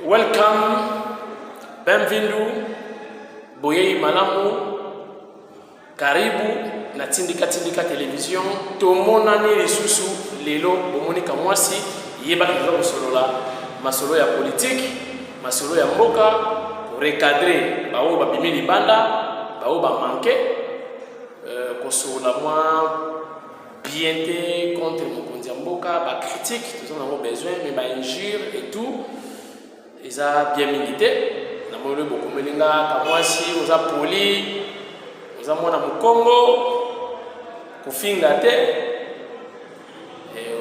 Welcome, bienvenue, Boyei Malamu, Karibu, na Tindika Television, Tomonani Lisusu, Lelo, Bomonika Mwasi, Yeba Kiza Masolola, Masolo ya politique, Masolo ya Mboka, pour recadrer, Bao Babimi Libanda, Bao Bamanke, Kosola moi, bienté contre Mokonzi Mboka, ba critique, tout ça on a besoin, mais ba injure et tout. Ils ont bien milité. Nous avons beaucoup de Kamwasi, nous avons poli, nous avons mon Congo, Kofingate,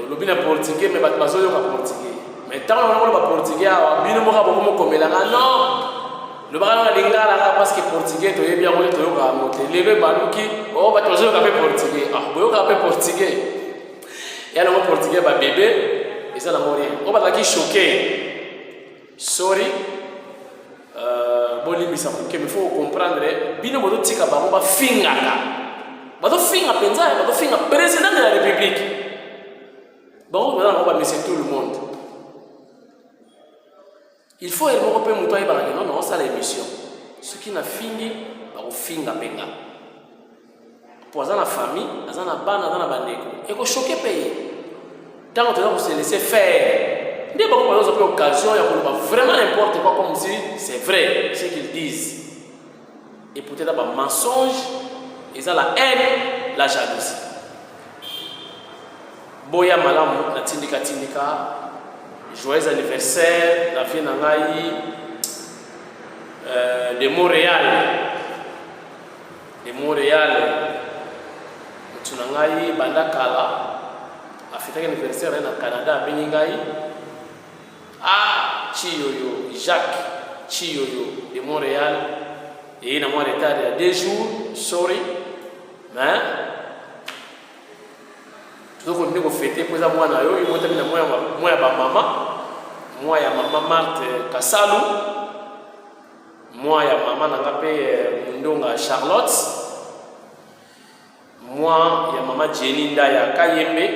le bien portugais, mais pas de portugais. Mais tant que nous avons portugais, nous avons beaucoup de non. Le baran a linga là parce que portugais, tu es bien roulé, tu es au monter. Levé baluki, oh, bah tu as joué portugais. Ah, vous avez portugais. Et alors, portugais, bah bébé, et ça n'a rien. On va t'acquérir choqué. Sorry, bon limite ça mais faut comprendre bino bodo tika bango ba fingaka bado finga penza bado finga président de la république bango ba monsieur tout le monde il faut être un peu mutoy ba non non ça l'émission ce qui na fingi ba finga penga pour la famille azana bana azana bandeko et ko choquer payer tant que tu dois se laisser faire. Des gens qui ont l'occasion, vraiment n'importe quoi comme si c'est vrai ce qu'ils disent. Et peut-être un mensonge, ils ont la haine, la jalousie. Boya Malamu, la Tindika, joyeux anniversaire, la fille Nangaï de Montréal. De Montréal, Tunangaï, Bandakala, a fêté l'anniversaire au Canada, à Beningaï. Ah, Chiyoyo, Jacques, Chiyoyo de Montréal. Et il a moins retard il y a 2 jours, sorry. Mais, tout le monde a fêté pour ça, moi, il m'a dit moi, moi, maman Marthe Kassalou, moi, maman Mundonga Charlotte, moi, maman Jenny Ndaya Kayembe,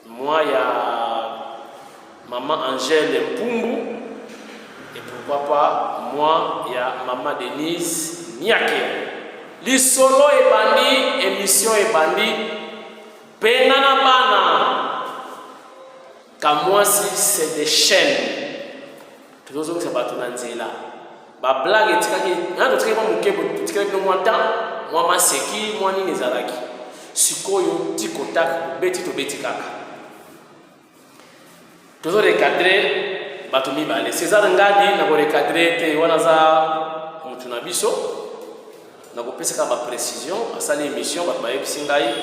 moi, maman Angèle Mpumbu, et pourquoi pas, moi, il y a maman Denise Niake. Les solo et bandi, émission et bandi, Penana Bana. Comme moi, si c'est des chaînes, tout le monde se bat là. Ma blague est que moi, ma seki, moi, ni nezaraki. Sikoyo, tikotak, beti to beti kaka. Toujours recadré, Batoumi Bale. César Ngadi n'a pas recadré, te wanaza mutunabiso. N'a pas fait ça précision. À sa émission, Batmaïb Singaï.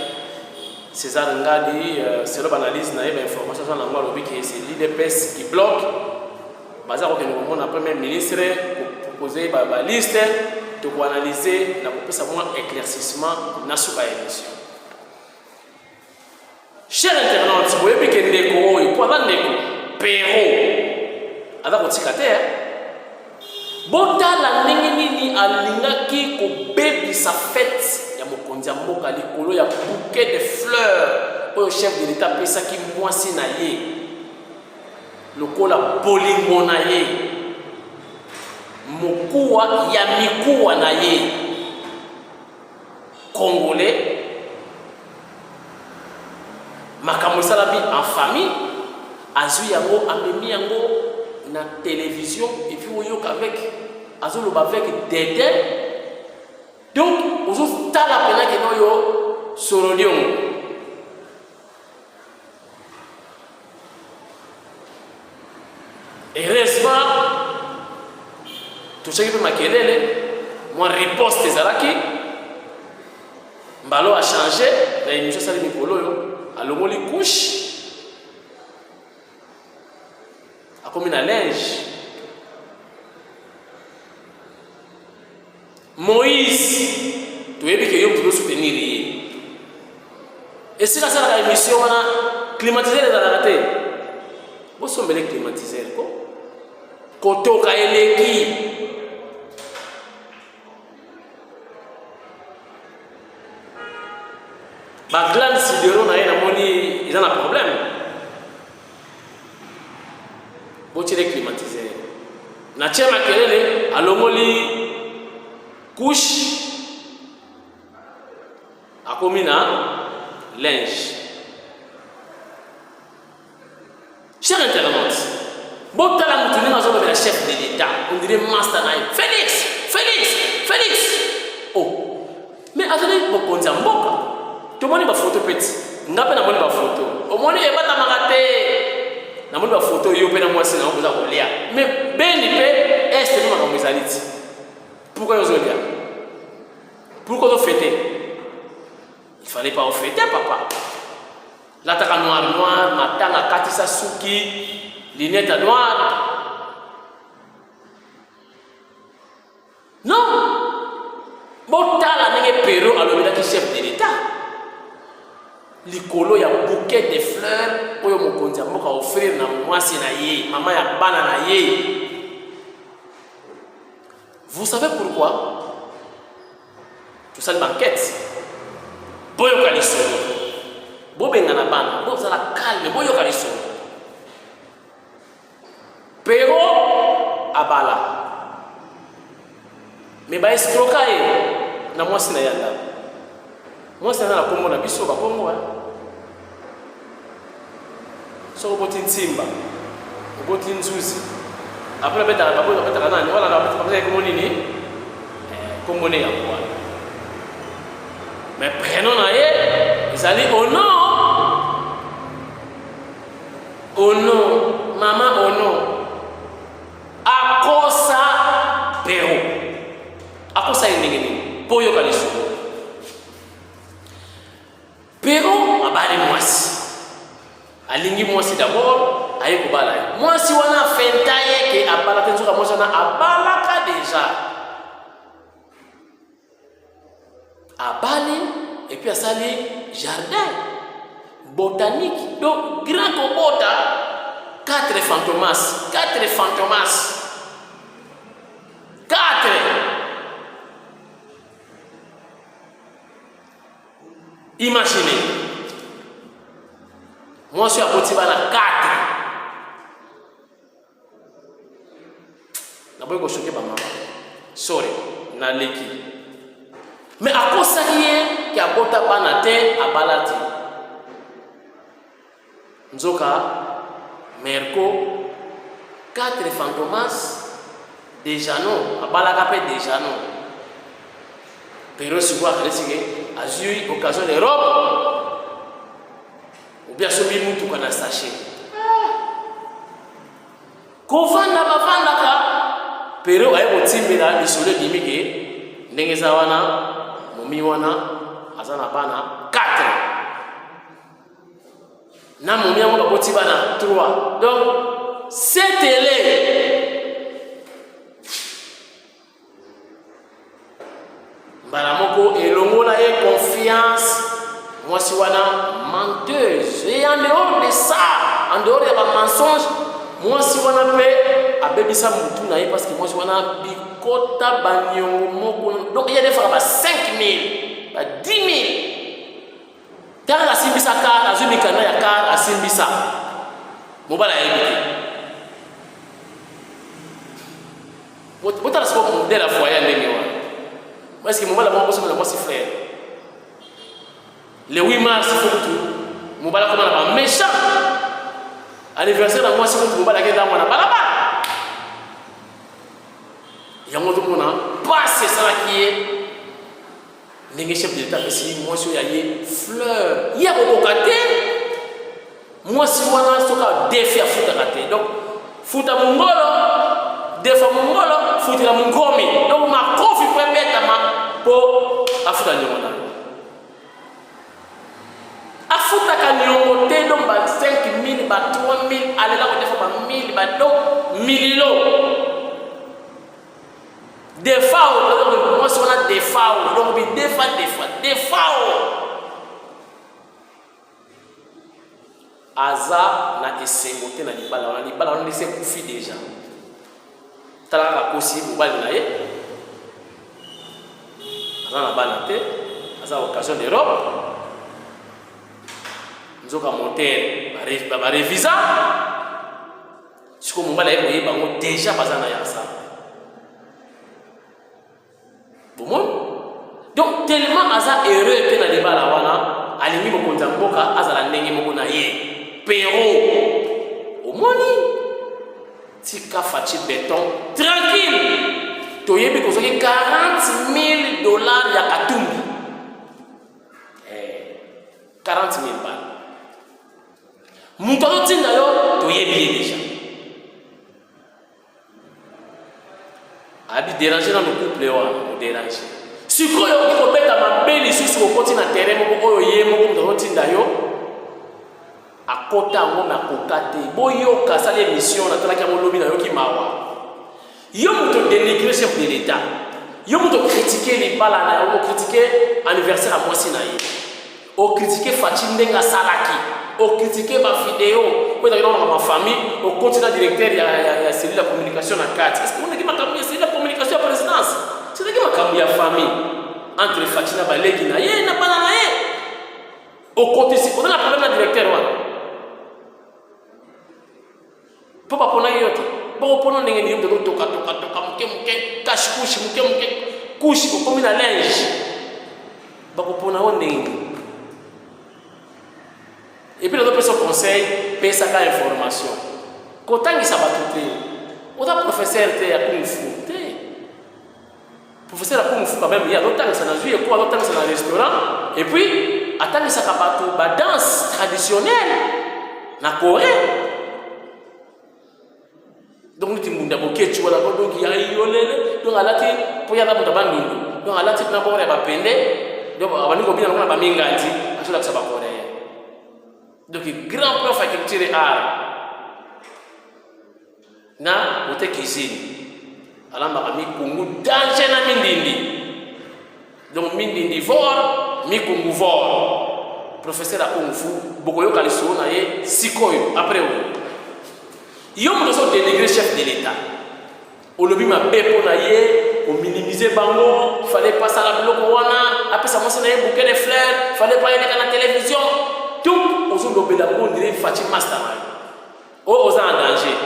César Ngadi, c'est l'analyse, n'a pas d'information sur l'anglais, le que c'est l'IDPS qui bloque. Bazar au Kenya, on a premier ministre pour proposer la liste, pour analyser, n'a pas fait ça éclaircissement, n'a pas émission. Chers internautes, vous voyez que Ndeko, il faut avoir Ndeko, Péro, avec votre cicatrice. Bota la nengeni alingaki ko baby sa fête ya mokonzi mboka likolo ya bouquet de fleurs au chef de l'état pesa ki mwasi na ye lokola bolingo na ye mokuwa ya mikuwa na ye congolais makambo salabi en famille azui yango amemi yango na télévision et puis on avec azoloba avec Dédé donc ozo tala pena ke no yo sorodion heureusement tout ce qui peut makelele moi riposte ezalaki mbalo a changé na émission sali mikolo yo alongoli couche comme une linge. Moïse, tu es que tu dois soutenir. Et si la salle de l'émission, on a climatisé les adaptés. Vous sommes les climatisés. Koto Kaeleki. Ma glande sidérale, ils ont un problème. botire climatiseur na tia makelele alongoli couche akomi na linge. Cher internaute, botala mutu ndenge azoloba la chef de l'État, on dirait master naye Félix. Oh, mais azali bokonzi ya mboka tomoni bafoto peti nga mpe namoni bafoto omoni ebatamaka te namoni bafoto yo mpe na mwasi na okoza kolia mais beni mpe este mpe makambo ezali ti pourquoi ozolia pourquoi ozofete il fallait pas ofete papa lataka noir matanga katisa suki linette noire non botala ndenge Pero alobelaki chef de l'État likolo ya bouquet de fleurs oyo mokonzi ya mboka offrir na mwasi na ye mama ya bana na ye. Vous savez pourquoi? Tout ça une banquette boyoka lisolo bobengana bana bozala calme boyoka lisolo. Pero abala mais ba escroka ye na mwasi na yanda mwasi na kombo na biso ba kombo so boti ntimba boti nzuzi après beta ba boyo beta nani wala na beta ba kombo nini kombo ne ya kwa mais prénom na ye ezali ono mama ono akosa Pero akosa ndenge boyo kaliso Pero abali mwasi alingi mwasi d'abord aye kobala mwasi wana fenta yeke abala tenzoka mwasi wana abalaka déjà abali et puis asali jardin botanique donc grand kobota 4 fantomas. Imaginez, moi je suis à Potibana 4. D'abord, je suis choqué par maman. Sorry, na leki. Mais à cause ça qui a bota banate à balati. Nzoka, Merco, 4 fantomas, déjà non, à balakape déjà non. Pero si vous avez eu occasion de robe, ou bien celui qui tout qu'on a saché. Kovanda bavandaka, pero aye botimela lisolo dimike, ndenge za wana, momi wana, azana bana 4. Na momi yango baboti bana 3. Donc, c'est télé. Balamoko elongola et confiance moi si wana menteuse et en dehors de ça en dehors de la mensonge moi si wana pe abebisa mutu na ye parce que moi si wana bikota banyongo moko donc il y a des fois ba 5000 ba 10000 car la simbisa car azumikana ya car asimbisa mobala yebite botala siko modèle la foyer ndenge wana. Est-ce que Mobala va passer moi si frère? Le 8 mars, il faut tout. Mobala comme un méchant. Anniversaire dans moi si vous Mobala qui est dans moi na balaba. Il y a un autre monde pas c'est ça qui est. Les chefs de l'État ici, moi si il y a fleur. Il y a beaucoup de moi si on a ce cas défi à foutre à terre. Donc foutre à mon golo. Des fois mon golo foutre à mon gomi. Donc ma coffre peut mettre pour afuta nyongo afuta ka nyongo te donc ba 5000 ba 3000 alela ko defa ba 1000 ba do mililo des fois donc moi si on a des fois donc bi des fois aza na esengo te na libala on laisse kufi déjà tala ka kosi bobali na ye dans la banate, à sa occasion d'Europe, nous avons monté, va réviser. siko mobali ayekoye bango déjà baza na ya ça bomoni donc tellement aza heureux te na libala wana alingi mokonzi ya mboka azala ndenge moko na ye pero omoni tika faci béton tranquille toyebi kozwaki $40,000 ya katumbi 40,000 balles moto azotinda yo toyebi ye déjà abi déranger na couple wana odéranger sikoyo okoki kobeta mabe lisusu okoti na terrain moko oyo ye moko moto azotinda yo akota yango na koka te boyoka asali émission natalaki yango lobi nayoki mawa yo moto dénigre chef de l'état yo moto critiquer libala na yango critiquer anniversaire ya mwasi na ye ocritiquer faci ndenge asalaki ocritiquer bavideo po ezalaki nano na mafamille okoti na directeur ya cellule ya communication na kati est ce que ondeki makambo ya cellule ya communication ya présidence ezalaki makambo ya famille entre faci na baleki na ye na bana na ye okotisi oza na problème na directeur wana mpo baponaki yo te bokopona ndenge niyo mpe toka moke cache couche moke couche okomi na linge bakopona yo ndenge et puis nazopesa conseil pesaka information kotangisa bato te oza professeur te ya kung fu te professeur ya kung fu quand même ye azotangisa na zwi eko azotangisa na restaurant et puis atangisaka bato badanse traditionnelle na Corée donc niti mbunda bokechi wala ko donc ya yolele donc alati po ya bamuta bandundu donc alati na bore ba pende donc abani ko bina na ba mingandi asola kusaba Corée donc grand prof à culture et art na wote cuisine alamba mi kungu danger na mindindi donc mindindi vor mi kungu vor professeur a kung fu bokoyo kaliso na ye sikoyo après yo mo so dénigrer chef de l'état olobi ma bepo na ye o minimiser bango fallait pas ça la biloko wana après ça mo se na ye bouquet de fleurs fallait pas aller à la télévision tout aux autres de la monde dire Fatima master oh aux en danger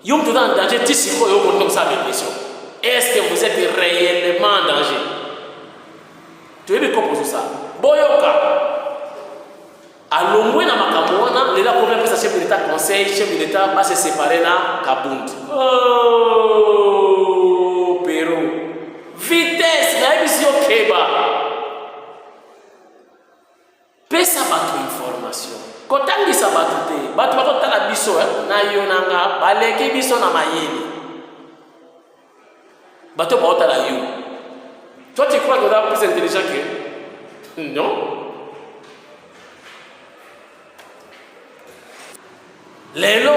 yo mo en danger ti siko yo ko donc ça mission est-ce que vous êtes réellement en danger tu veux composer ça boyoka alongwe na makambo wana lela problème pesa chef de l'état conseil chef de l'état va se séparer na Kabundi oh Pérou vitesse na émission keba pesa bato information kotangisa bato te bato bakotala biso na yo nanga baleki biso na mayele bato bakotala yo toi tu crois que tu es plus intelligent que non. Lelo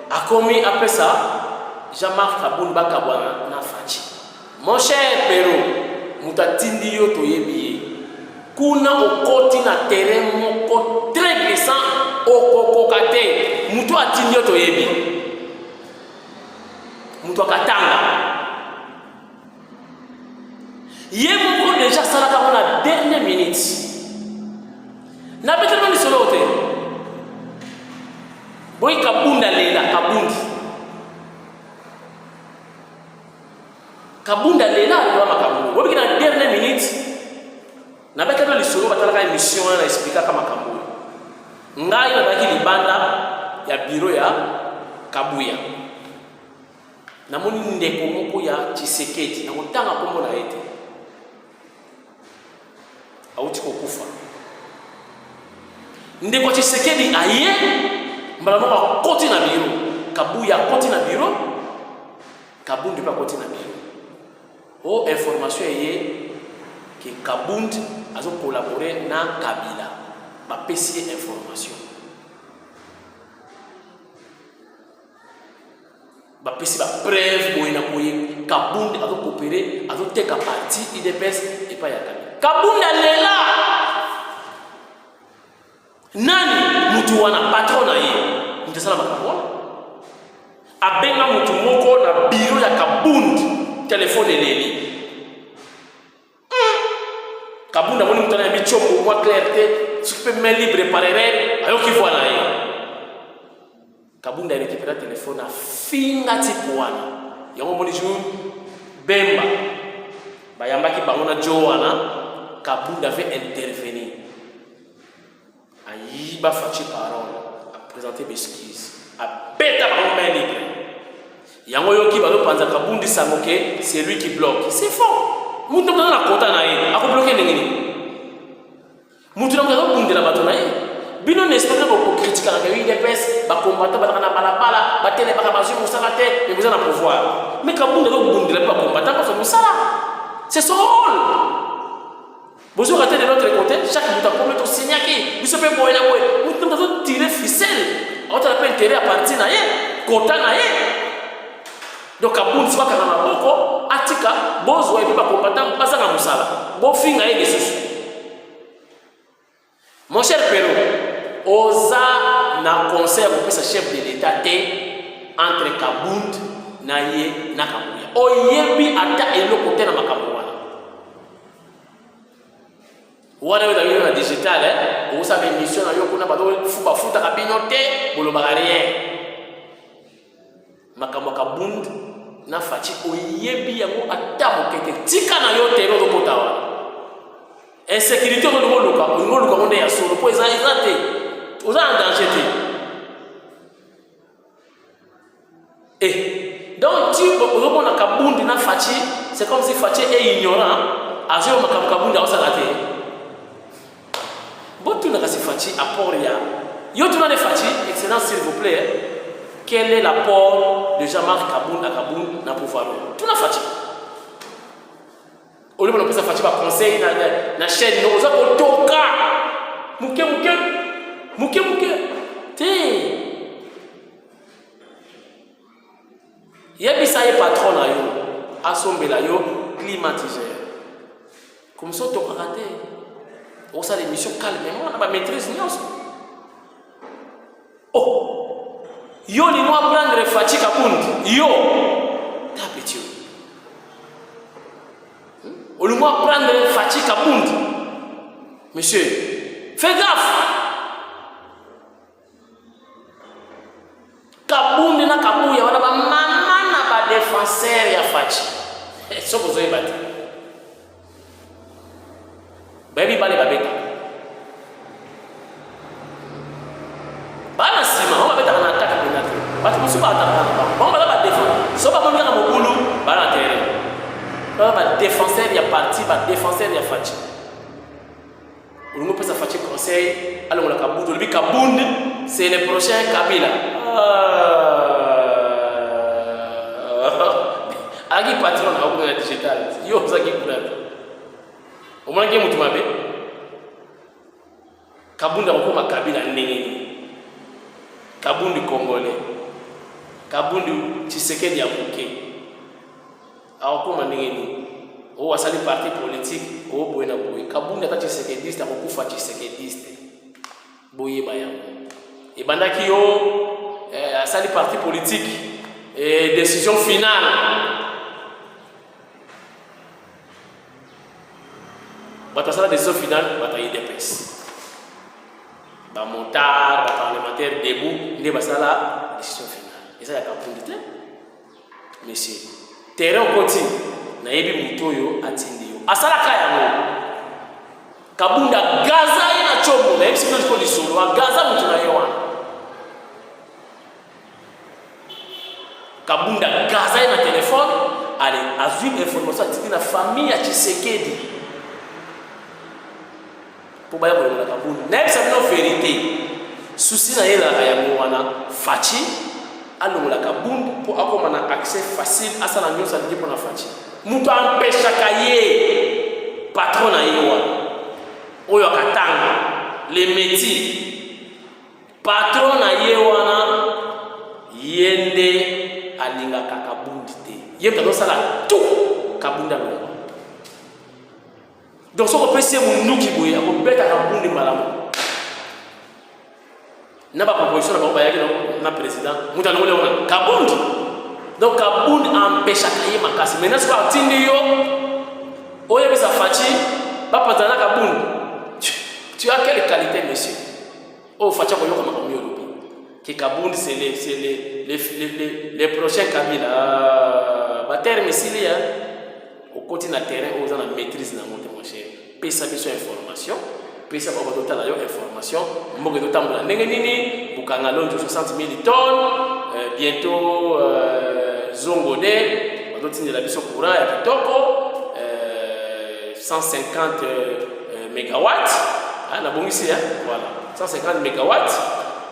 akomi après ça Jean-Marc Kaboul bakabwana na faci mon cher Pérou mutatindi yo toyebi kuna okoti na terrain moko très glissant okokokate muto atindi yo toyebi muto akatanga ye moko déjà salaka na dernière minute na betellement ni solo te boy kabunda lela kabunda lela kwa makambo bobi na dernière minute na beka na lisolo batalaka émission na expliquer kama makambo ngai na baki libanda ya bureau ya Kabuya na moni ndeko moko ya Tshisekedi na motanga kombo na ete auti kokufa ndeko Tshisekedi aye mbala koti na biro Kabuya koti na biro Kabundi pa koti na biro o information ye que Kabundi azo collaborer na Kabila ba pesi information ba pesi ba preuve boina boye Kabundi azo coopérer azo teka parti IDPS et pas ya Kabunda lela nani mutu wana patron na ye mutesala makambo abenga mutu moko na biro ya Kabundi téléphone eleli Kabunda moni mutana ya bichombo moi clarté tu peux me libre parerer ayo ki voilà ye Kabunda récupéré le téléphone à finga tipoana. Yango moni jour Bemba. Bayamba ki bangona Joana. Kabunda avait intervenu. Aïba Fachi parole. A présenté des excuses. A bêta bangona libre. Yango yoki balo panza Kabundi Samoke, c'est lui qui bloque. C'est faux. Moutou na la kota na ye. A ko bloquer ningini. Moutou na ko bundela bato na ye. Bino n'espère pas qu'on critique la UDPS, ba combattant ba na balabala, ba télé ba bazu musakate, mais vous en avez pouvoir. Mais Kabunda ko bundela pas combattant parce que ça c'est son rôle. Vous aurez de l'autre côté, chaque bout à commettre au signaki, vous savez boy na boy, vous devez tirer ficelle. On t'appelle tirer à partir na ye, kota na ye. Donc Kabunda soit kana maboko, atika, bozo et pas combattant, pas ça na musala. Bo finga ye Jesus. Mon cher Pérou, osa na conseil pour ce chef de l'État entre Kabund naye na Kabuya. Oyebi ata elo côté na makamwana. Wana wewe na digital osa be mission na yo kuna bado fuba futa kabinote bolo bagarien. Makamwa Kabund na Fachi oyebi yango ata mokete tika na yo tero do kotawa. Insécurité au niveau local, on est à solo pour les arrêter. On est en danger. Et donc, tu on a Kabundi na Fachi, c'est comme si Fachi est ignorant. À ce moment Kabundi a s'arrêter. Bon, tu n'as pas Fachi apport rien. Yo tu n'as pas Fachi, excellence s'il vous plaît. Quel est l'apport de Jean-Marc Kabundi à Kabundi na pouvoir? Tu n'as Fachi. Au lieu de faire un conseil dans la chaîne, nous avons tout cas. Mouké. Il y a des patrons à somber climatiseur. Comme ça, tu as raté. On a des missions calmement, on a maîtrise. Oh, yo, les noirs prendre les fatigues à Kabund. Yo, tapez-tu. On lui doit prendre une fatigue à Kabund. Monsieur, fais gaffe. Kabund na Kabuya, on a un défenseur ya Fachi. C'est ce que vous avez battu. Baby bale babeta. Bala sima, on va mettre en attaque pénale. Parce que vous pas attaquer. On va la défendre. Si on va venir à mon boulot, bala terrain. Un défenseur, il y a parti, un défenseur, il y a Fachi. On peut faire Fachi conseil, alors on a Kabund. Le Kabund, c'est le prochain Kabila. Agi patron a un digital. Yo, ça qui est au moins, il y a un peu Kabund a un Kabila Néné. Kabund Congolais. Kabund Tshisekedi Yamouké. Alors comment ningeni o wasali parti politique o boyena boy Kabunda ta Tshisekedi ta ko fa Tshisekedi boye baya e bandaki yo asali parti politique et décision finale bata sala décision finale bata IDPS ba montar ba parlementaire debout ne basala décision finale et ça ya Kabunda monsieur terrain côté na yebi mutoyo atindi yo asala kaya ngo Kabunda gaza ina chomo na yebi siko ko disolo gaza mutu na yewa Kabunda gaza ina téléphone allez azui information tiki na famille ya Tshisekedi pour baya ko na Kabunda na yebi sa no vérité souci na yela ya ngo wana Fachi alors la Kabund pour avoir un accès facile à sa langue ça dit pour la Fachi mutu empêche kaye patron na yewa oyo katanga les métiers patron na yewa na yende alinga Kabund te yenda do sala tout Kabunda longo donc ce qu'on peut c'est mon nuki boye ko beta Kabund malamu n'a pas proposition na président muta ngole ona Kabund donc Kabund empêche kaye makasi maintenant c'est pas tindi yo oye bisa Fachi papa zana Kabund tu as quelle qualité monsieur oh Fachi ko yoka makamyo lobi Kabound, c'est les prochains Kabila. Terme ici, au côté du terrain, on a la maîtrise de la montée, mon cher. Puis ça, besoin d'information. Puis ça, on va donner l'information. On va donner l'information. On va donner 60 000 tonnes. Bientôt, Zongode. On va donner la mission courant à Kitoko. 150 mégawatts. Ah, on a bon ici, voilà. 150 mégawatts.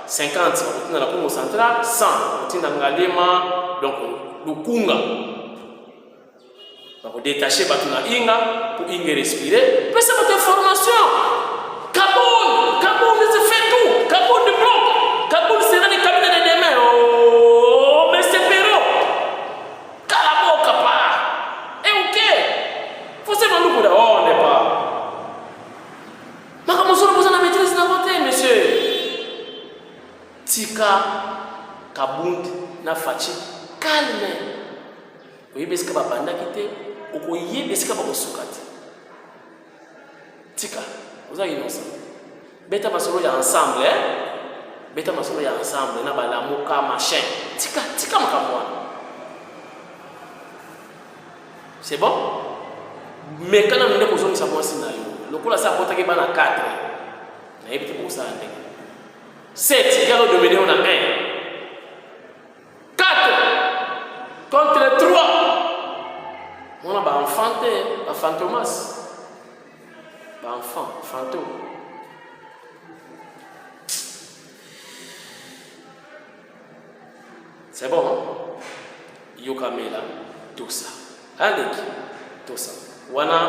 50, on a la Congo centrale. 100, on a Ngalema. Donc, Lukunga. On va détacher Batuna Inga pour Inga respirer. Mais c'est votre information. Kabound, c'est fait tout. Kabound de bloc. Kabound, c'est dans les cabinets de demain. Oh, mais c'est Péro. Kalabo, Kapa. Et ok. Faut se demander pour on n'est pas. Mais comment ça, vous en avez maîtrise dans votre tête, monsieur? Tika, Kabound, Nafachi, calme. Oui, mais ce que va banda quitter. Okoye besika bakosukati tika oza innocent beta masolo ya ensemble beta masolo ya ensemble na balamuka machin tika makambo wana c'est bon mais kana nde kozongisa mwasi na yo lokola sa kotaki bana 4 na yebi te kosala ndenge 7 yalo dominer on a 1 4 contre 3. On a un enfant, un fantomas. Un enfant, fantôme. C'est bon, hein? Yokamela, tout ça. Avec tout ça. Wana,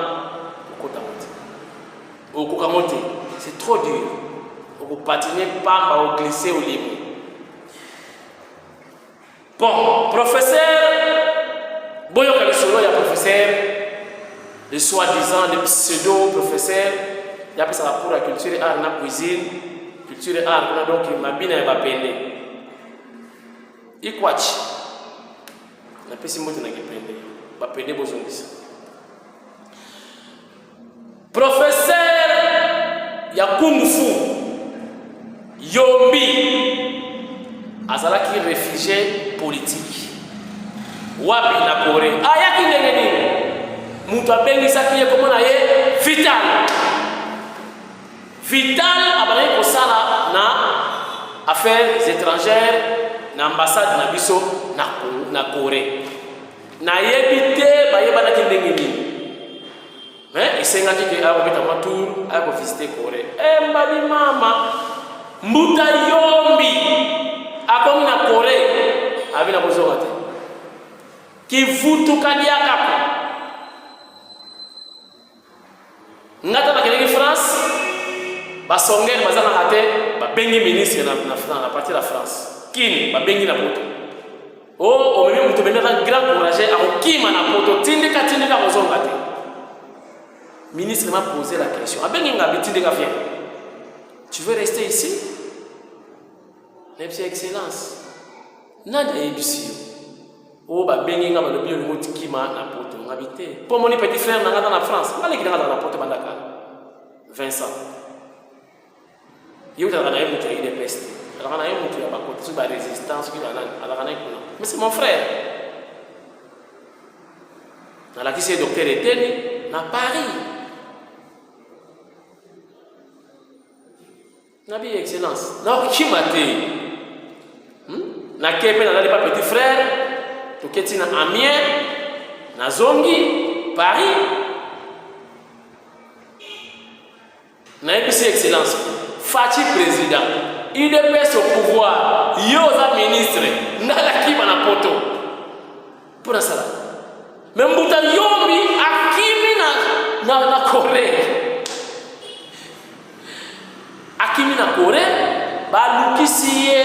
Okokamote. C'est trop dur. On patiner, pas au glisser au libre. Bon, professeur. Bon, il y a professeur, le soi-disant, le pseudo-professeur, il y a ça pour la culture et art, la cuisine, culture et art, donc il m'a bien appelé. Il quoi? La personne qui m'a appelé, besoin de ça. Professeur, il y a Kung Fu, Yombi, Azala qui est réfugié politique. Wapi na Corée ayaki ndenge nini mutu abengisaki ye komona ye vital abana kosala na affaires étrangères na ambassade na biso na Corée na yebite bayebanaki ndenge nini mais isengaki ke akobeta matour akovisiter Corée mbali mama mbuta yombi akomi na Corée abina kozonga te Kivutu kadiaka ngata bakeleki France basongeli bazana hate babengi ministre na partie de la France kini babengi na poto oh omemi mutu benaka grand courage akokima na poto tindika kozonga te ministre m'a posé la question abengi ngabi tindika viens tu veux rester ici Merci excellence nani ebisi oh bah bengi nga balobi yo ngoti kima na poto ngabité pour mon petit frère na ngata na France ngale ki ngata na poto bandaka Vincent yo tala na yemu tayide peste ala na yemu ya bakoti su ba résistance ki ala na ikuna mais c'est mon frère na la qui c'est docteur Eteni na Paris nabi excellence na kimate na kepe na pas petit frère Toketi na Amiens, na Zongi, Paris. Na EPC Excellence, Fati président, il est au pouvoir, Yoza ministre, Nala Kiba na poto. Pour ça. Mais Mbuta Yombi, Akimi na Corée. Akimi na Corée, Balukisiye.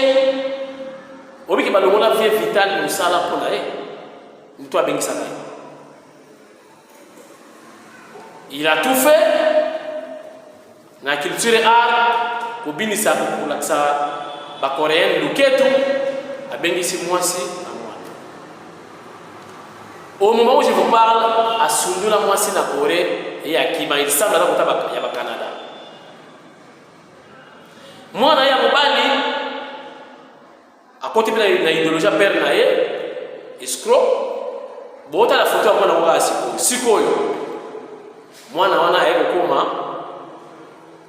Obi ki balongola vie vitale musala pona mtu abengisa naye. Il a tout fait na culture art kobinisa kulaksa ba coréen luketu abengisi mwasi na mwana. Au moment où je vous parle, asundula mwasi na Corée et akima il semble na kutaba ya ba Canada. Mwana ya mobali côté na idéologie père nae escroc bota la photo mwana wa sikoyo mwana wana ekokoma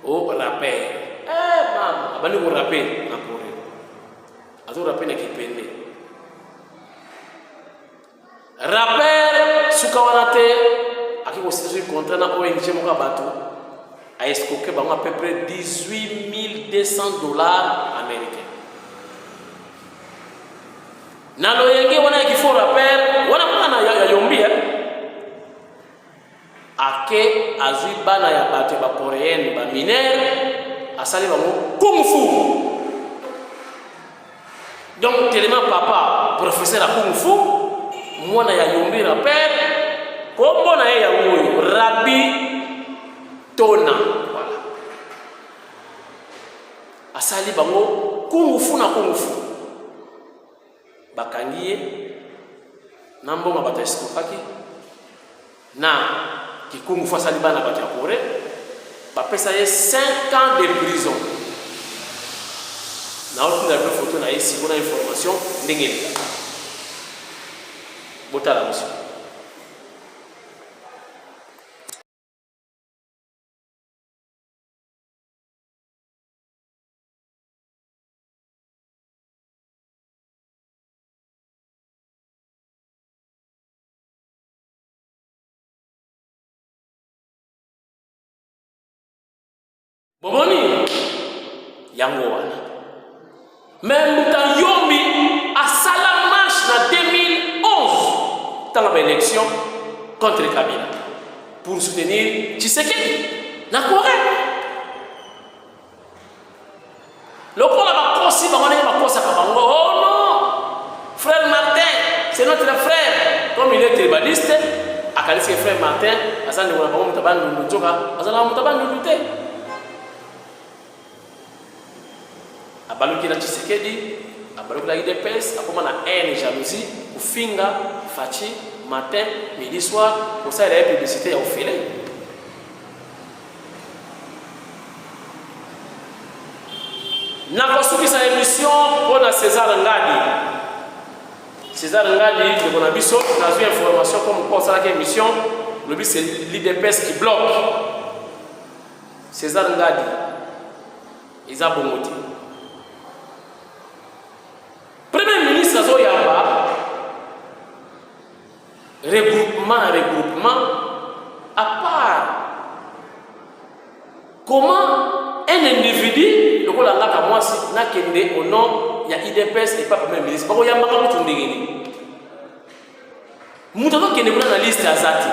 o rappel mama abandi ko rappel na kore azo rappel na kipende rappel suka wana te akiko signer contrat na ONG moka bato a escroqué bango à peu près $18,200 américains. Na loyenge wana kifo rappel wana mwana ya yombi ake azui bana ya bato ba coréenne ba minere asali bango kung fu. Donc tellement papa professeur à kung fu mwana ya yombi rappel kombo na ye ya ngoyo Rabbi Tona, voilà. Asali bango kung fu na kung fu. Bakangiye nambo mabata escroquaki na ki kung fu asali bana bato ya Corée bapesa ye 5 ans de prison. Na autre na photo na ici on a information ndenge botala monsieur. Bomoni yango wana même dans yombi à Salamanche en 2011 dans l'élection contre Kabila pour soutenir Tshisekedi na Corée. Le quoi la bakosi bamane bakosa kabango oh non frère Martin c'est notre frère comme il est tribaliste akalisi frère Martin asande wana bango mutabani ndoka asala mutabani ndute abaluki na Tshisekedi abaluki na UDPS akoma na haine jalousie kufinga fachi matin midi soir pour ça il y a publicité au filet na kosukisa émission pour na César Ngadi de Bonabiso na eu information comme quoi ça la émission le but c'est l'UDPS qui bloque César Ngadi ils a bomoti Premier ministre Azoyamba, regroupement, à part comment un individu, le rôle de moi, n'a qu'un au nom, il y a IDPS et pas Premier ministre. Parce qu'il y a un peu de temps. Nous avons une liste à Zati.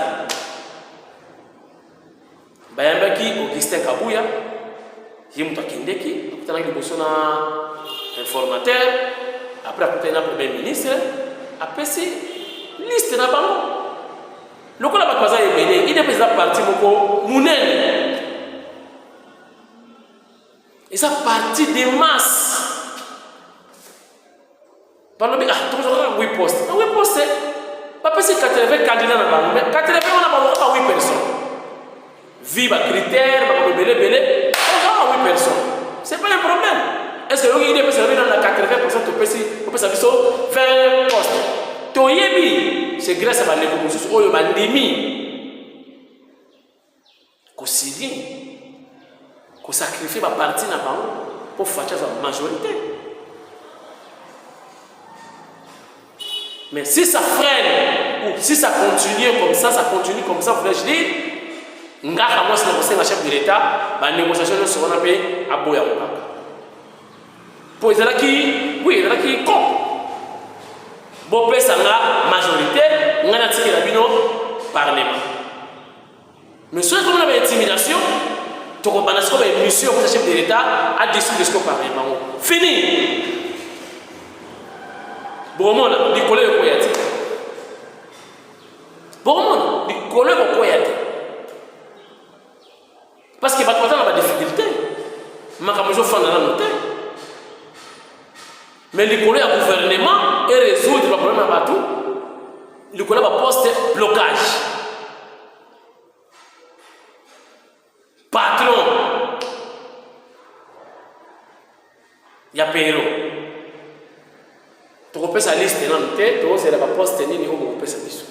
Bayambaki, Augustin Kabouya, Yimouta Kindeki, il y a un informateur. Après, il y a un premier ministre, après, c'est liste na bango. Le coup, il y a des partis qui et ça parti des masses. Par le biais de 8 postes. 8 postes, pas passer 80 candidats dans bango, mais 80 on a 8 personnes. Vive à critères, belé, on a 8 personnes. C'est pas un problème. Est-ce que vous avez dans la 80% de PC, vous pouvez savoir 20 postes. Toyebi, c'est grâce à la négociation au bandimi. Kosidi, ko sacrifier ma partie na bango pour faire la majorité. Mais si ça freine ou si ça continue comme ça, vous voulez dire, ngaka moi c'est le chef de l'État, la négociation sera un peu à boya. Pour les qui, oui, les qui comptent. Bon, c'est la majorité, on a tiré la bino parlement. Mais si on a une intimidation, tu comprends que une mission pour le chef de l'État a décidé de parlement. Fini. Bon, on a des collègues au Koyati. Bon, on a des collègues au Koyati. Parce que maintenant, on a des difficultés. Mais comme je fais dans la note. Mais les collègues au gouvernement et résoudre le problème à tout. Les collègues à poste blocage. Patron. Il y a Péro. bopesa liste nan te tozela baposte nini oyo bopesa biso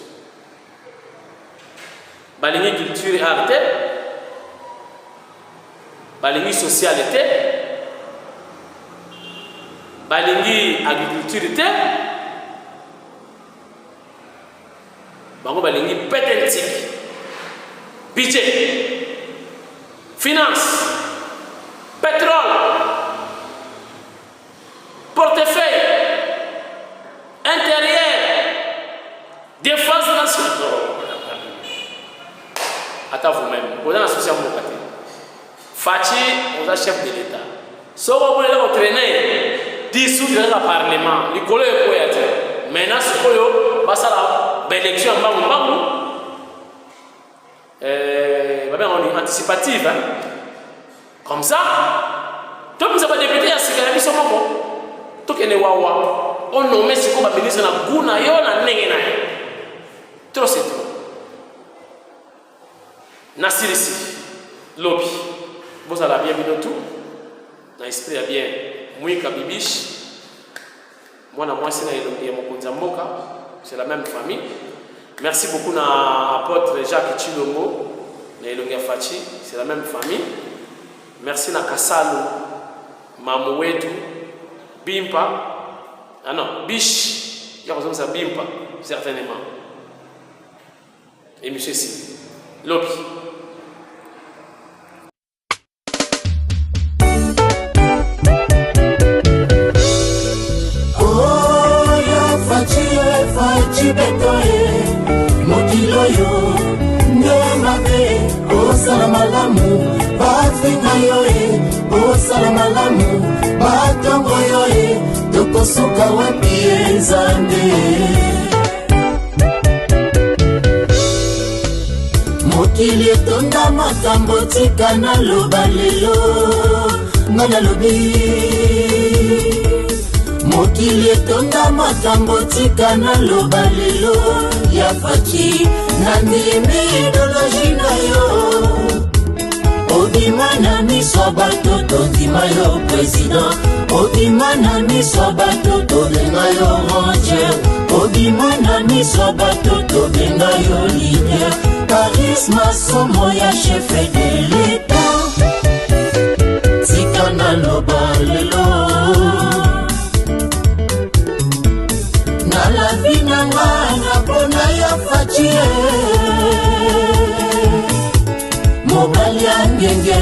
balingi culture art te balingi social te balingi agriculture te bango balingi pétentique budget finance pétrole portefeuille intérieur défense nationale. Attends vous-même, vous êtes associé à mon côté. Fachi, vous êtes chef de l'État. Si vous voulez entraîner, dissoudre le Parlement, le collègue est quoi dire. Maintenant, ce que vous passez la élection en Bangou, on est anticipative. Comme ça, tout le monde va débuter à ce qu'il y a des tout le monde on nomme ce qu'on va ministre na guna yo na nengena. Trop c'est trop. Nasirisi, lobby. Vous allez bien bien tout. Na esprit ya bien. Mwika bibish. Moi na moi c'est na elongi ya mokonza mboka. C'est la même famille. Merci beaucoup na apôtre Jacques Chilongo. Na elongi ya Fachi, c'est la même famille. Merci na Kasalo. Mamu wetu Bimpa. Ah non, Biche, il y a besoin de ça, Bimpa, certainement. Et monsieur Si, Lopi. Oh, ya Fachi betoe, mokiloyo, ndemabe, oh salamalamu, bafinga yoe, oh salamalamu, batongo yoe. Tokosuka wapi enzambe mokili etonda makambo tika naloba lelo nga nalobi mokili etonda makambo tika naloba lelo ya Fachi nandimi idoloji na yo obimana miso bato tondima yo président obimana miso bato tobenga yo ranger obimana miso bato tobenga yo leader charisme somo ya chef de l'état tika naloba lelo na la vie nanga napona ya Fachi mobali ya ngenge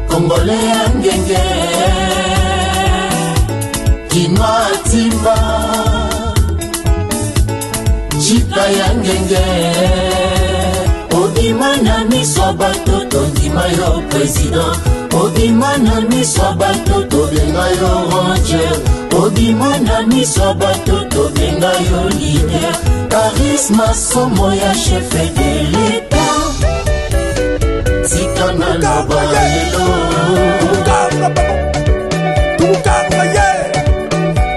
kongole ya ngenge kinwa timba chika ya ngenge obimana miso bato tondima yo président obimana miso bato tobenga yo ranger obimana miso bato tobenga yo leader charisme somo ya chef de l'état tika naloba lelo Tumukanga ye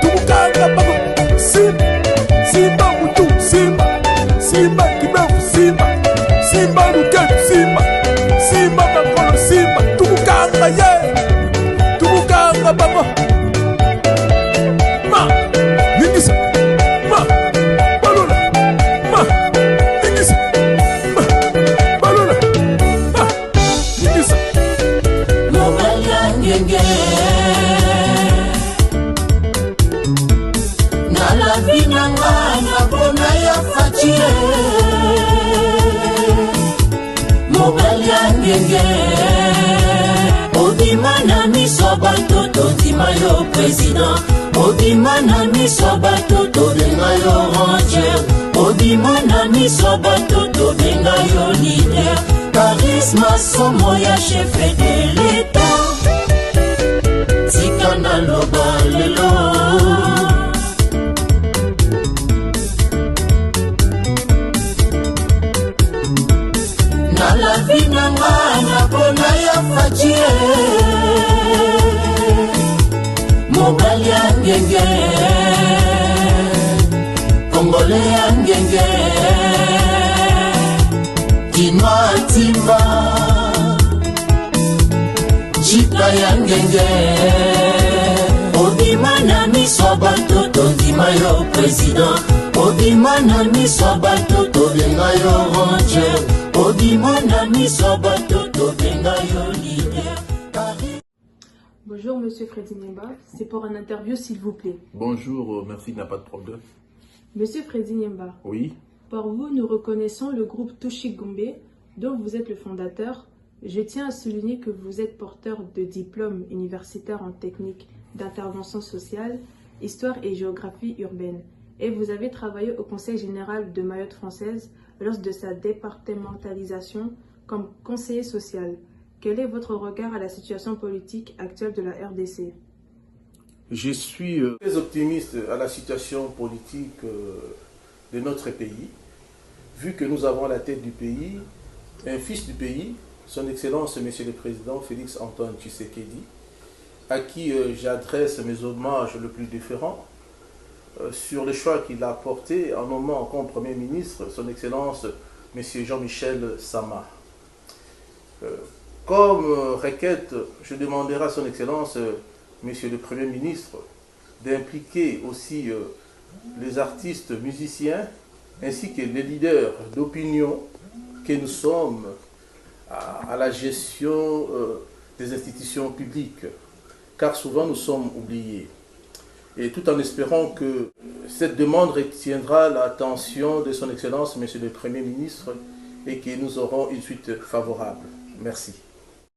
Tumukanga babo Simba mutu Simba Simba kibefu Simba Simba luketu Simba Simba bakolo Simba Tumukanga ye Tumukanga babo Ma Ningisa Ma Balula Ma Ningisa Ma Balula Ma Ningisa mobali ya ngenge na la vie nanga napona ya Fachi mobali ya ngenge obimana miso bato tondima yo président obimana miso bato tobenga yo ranger obimana miso bato tobenga yo leader charisme somo ya chef de l'état tika naloba lelo na la vie nanga napona ya Fachi mobali ya ngenge kongole ya ngenge kinwa timba chika ya ngenge obimana na miso bato tondima yo président obima na miso bato tobenga yo ranger obima na miso bato tobenga yo leader. Bonjour Monsieur Freddy Nyemba, c'est pour un interview s'il vous plaît. Bonjour, merci, il n'y a pas de problème. Monsieur Freddy Nyemba, Oui. par vous nous reconnaissons le groupe Touchi Gombe dont vous êtes le fondateur. Je tiens à souligner que vous êtes porteur de diplôme universitaire en technique d'intervention sociale, histoire et géographie urbaine. Et vous avez travaillé au Conseil général de Mayotte française lors de sa départementalisation comme conseiller social. Quel est votre regard à la situation politique actuelle de la RDC? Je suis très optimiste à la situation politique de notre pays, vu que nous avons à la tête du pays un fils du pays, son Excellence Monsieur le Président Félix Antoine Tshisekedi, à qui j'adresse mes hommages le plus déférents sur le choix qu'il a porté en nommant comme Premier ministre son Excellence Monsieur Jean-Michel Sama. Comme requête, je demanderai à son Excellence Monsieur le Premier ministre d'impliquer aussi les artistes musiciens ainsi que les leaders d'opinion que nous sommes à la gestion des institutions publiques, car souvent nous sommes oubliés. Et tout en espérant que cette demande retiendra l'attention de son Excellence, Monsieur le Premier ministre, et que nous aurons une suite favorable. Merci.